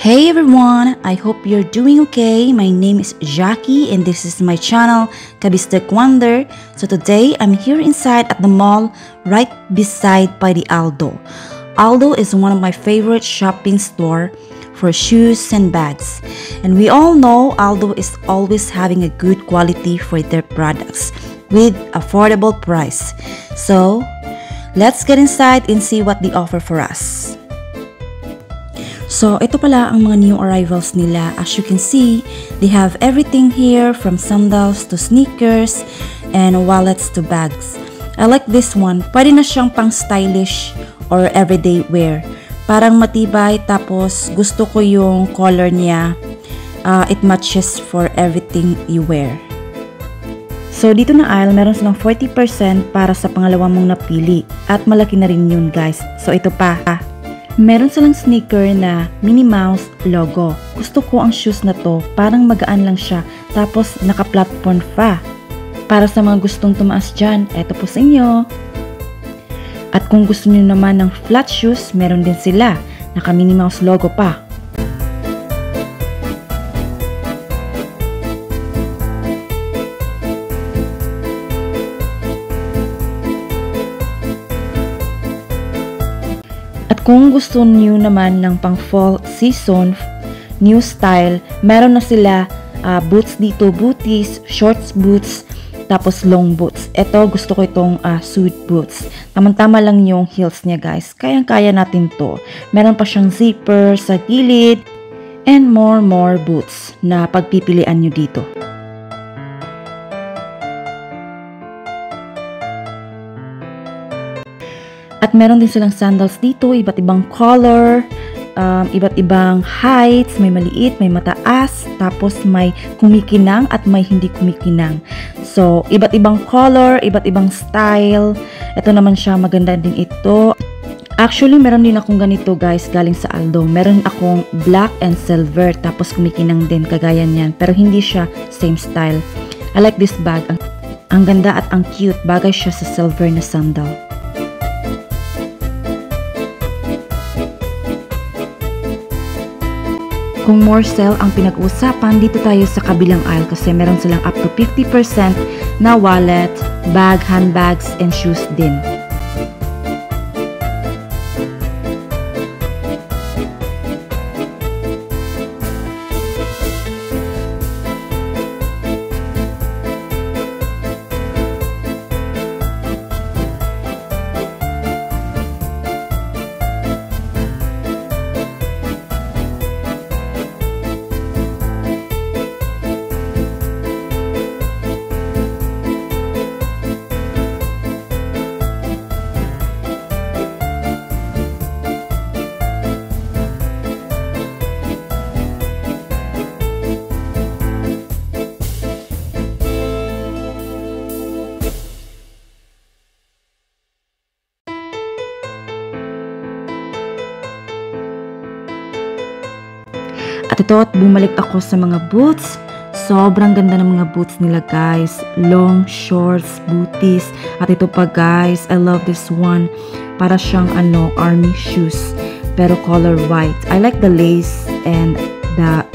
Hey everyone, I hope you're doing okay. My name is Jackie and this is my channel, Kabistek Wonder. So today I'm here inside at the mall right beside by the Aldo. Aldo is one of my favorite shopping store for shoes and bags. And we all know Aldo is always having a good quality for their products with affordable price. So let's get inside and see what they offer for us. So, ito pala ang mga new arrivals nila. As you can see, they have everything here from sandals to sneakers and wallets to bags. I like this one. Pwede na siyang pang stylish or everyday wear. Parang matibay tapos gusto ko yung color niya. It matches for everything you wear. So, dito na aisle, meron silang 40% para sa pangalawa mong napili. At malaki na rin yun guys. So, ito pa. Meron silang sneaker na Minnie Mouse logo. Gusto ko ang shoes na to, parang magaan lang siya, tapos naka-platform pa. Para sa mga gustong tumaas dyan, eto po sa inyo. At kung gusto niyo naman ng flat shoes, meron din sila, naka Minnie Mouse logo pa. Kung gusto niyo naman ng pang fall season, new style, meron na sila boots dito, booties, shorts boots, tapos long boots. Ito, gusto ko itong suede boots. Tamang-tama lang yung heels niya guys. Kayang-kaya natin to. Meron pa siyang zipper sa gilid and more boots na pagpipilian nyo dito. At meron din silang sandals dito, iba't ibang color, iba't ibang heights, may maliit, may mataas, tapos may kumikinang at may hindi kumikinang. So, iba't ibang color, iba't ibang style. Ito naman siya, maganda din ito. Actually, meron din akong ganito guys, galing sa Aldo. Meron akong black and silver, tapos kumikinang din, kagaya niyan. Pero hindi siya same style. I like this bag. Ang ganda at ang cute, bagay siya sa silver na sandal. Kung more sale ang pinag-usapan, dito tayo sa kabilang aisle kasi meron silang up to 50% na wallet, bag, handbags, and shoes din. At ito, bumalik ako sa mga boots. Sobrang ganda ng mga boots nila guys. Long, shorts, booties. At ito pa guys, I love this one. Para siyang army shoes. Pero color white. I like the lace and the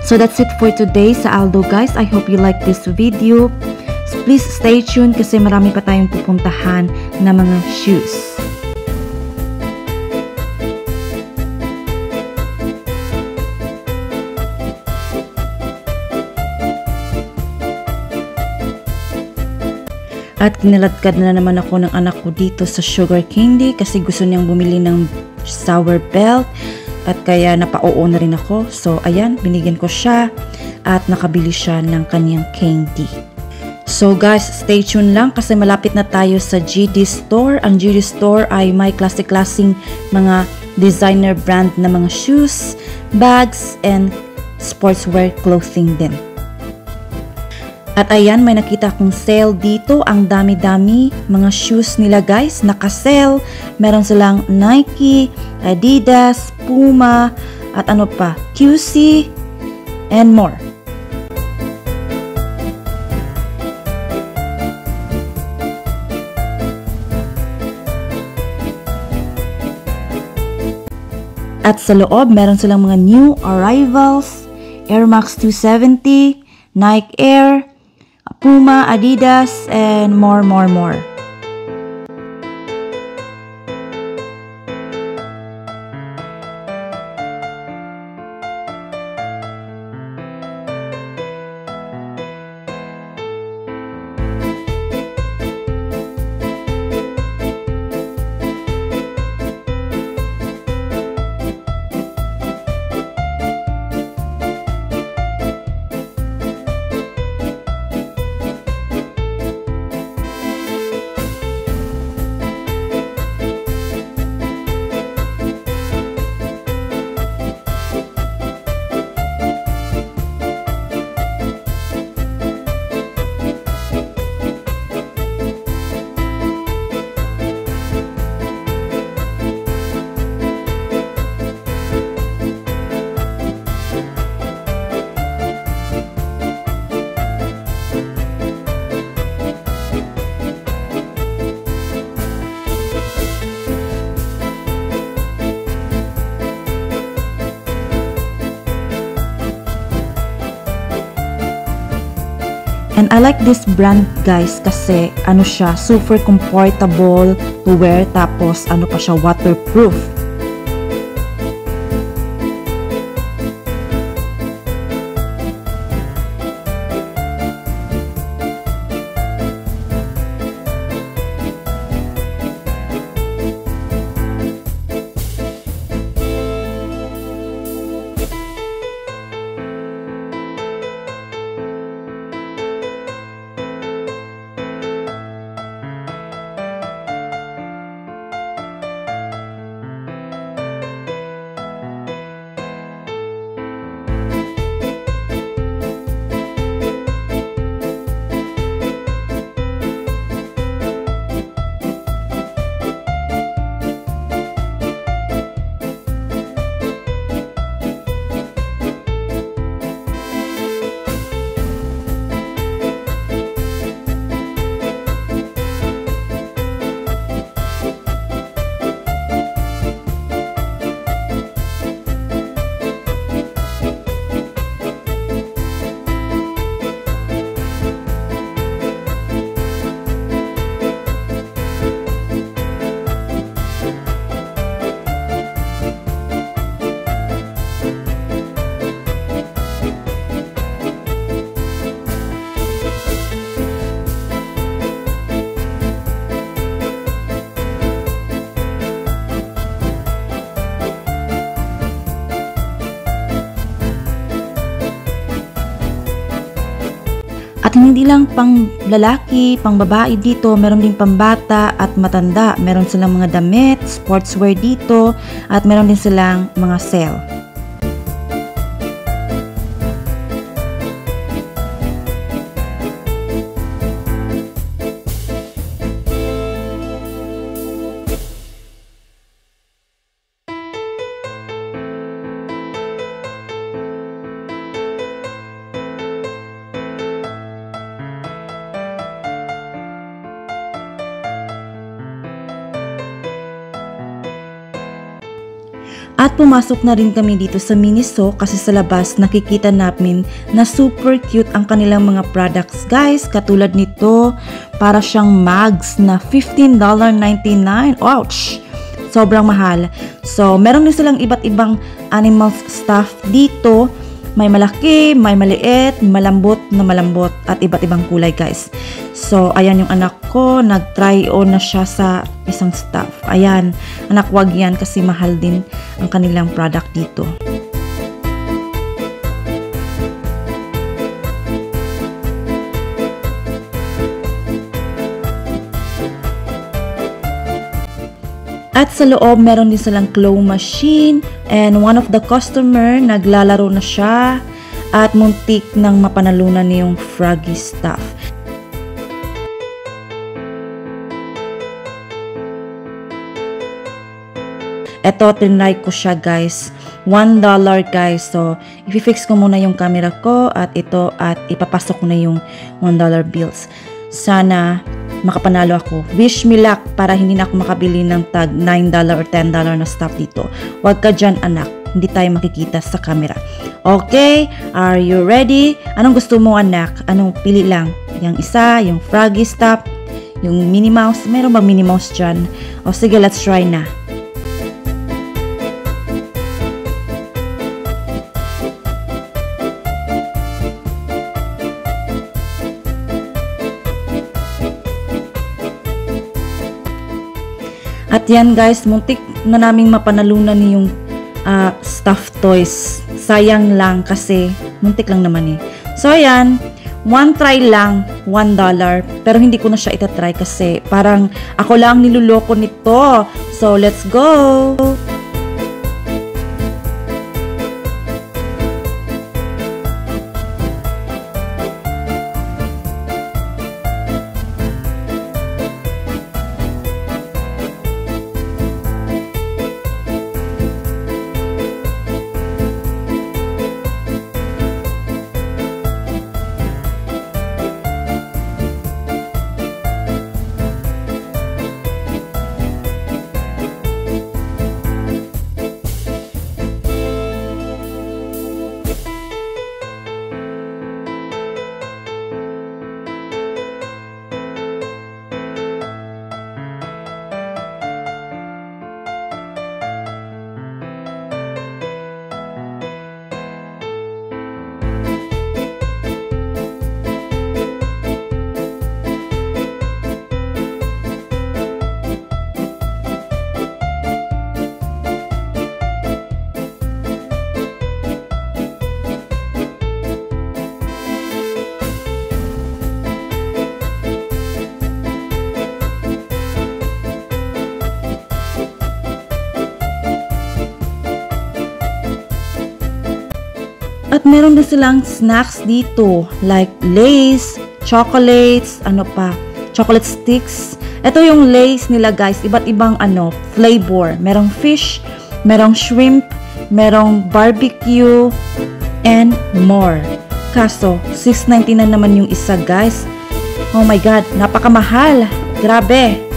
So that's it for today sa Aldo guys. I hope you like this video. Please stay tuned kasi marami pa tayong pupuntahan na mga shoes. At kinaladkad na naman ako ng anak ko dito sa sugar candy kasi gusto niyang bumili ng sour belt at kaya napao na rin ako. So ayan, binigyan ko siya at nakabili siya ng kanyang candy. So guys, stay tuned lang kasi malapit na tayo sa GD Store. Ang GD Store ay may klase-klaseng mga designer brand na mga shoes, bags, and sportswear clothing din. At ayan, may nakita akong sale dito. Ang dami-dami mga shoes nila guys. Naka-sale. Meron silang Nike, Adidas, Puma, at ano pa, QC, and more. At sa loob, meron silang mga new arrivals, Air Max 270, Nike Air, Puma, Adidas, and more. And I like this brand guys kasi ano siya, super comfortable to wear, tapos ano pa siya, waterproof. At hindi lang pang lalaki, pang babae dito, meron din pambata at matanda. Meron silang mga damit, sportswear dito, at meron din silang mga sale. At pumasok na rin kami dito sa Miniso kasi sa labas nakikita namin na super cute ang kanilang mga products guys. Katulad nito, para siyang mugs na $15.99. Ouch! Sobrang mahal. So, meron din silang iba't ibang animal stuff dito. May malaki, may maliit, malambot na malambot at iba't ibang kulay guys. So, ayan yung anak ko, nag-try on na siya sa isang stuff. Ayan, anak, wag yan kasi mahal din ang kanilang product dito. At sa loob, meron din silang claw machine and one of the customer naglalaro na siya at muntik nang mapanalunan niya yung froggy stuff. Eto, tinry ko siya guys. $1 guys. So, i-fix ko muna yung camera ko at ito at ipapasok ko na yung $1 bills. Sana makapanalo ako. Wish me luck para hindi na ako makabili ng tag $9 or $10 na stuff dito. Huwag ka dyan anak, hindi tayo makikita sa camera. Okay, are you ready? Anong gusto mo anak? Anong pili lang? Yung isa, yung Froggy stuff, yung Minnie Mouse. Meron bang Minnie Mouse dyan? O sige, let's try na. At yan guys, muntik na naming mapanalunan yung stuffed toys. Sayang lang kasi muntik lang naman eh. So ayan, one try lang, $1. Pero hindi ko na siya itatry kasi parang ako lang niluloko nito. So let's go! At meron din silang snacks dito, like Lay's, chocolates, chocolate sticks. Ito yung Lay's nila guys, iba't ibang flavor. Merong fish, merong shrimp, merong barbecue, and more. Kaso, $6.99 naman yung isa guys. Oh my god, napakamahal. Grabe.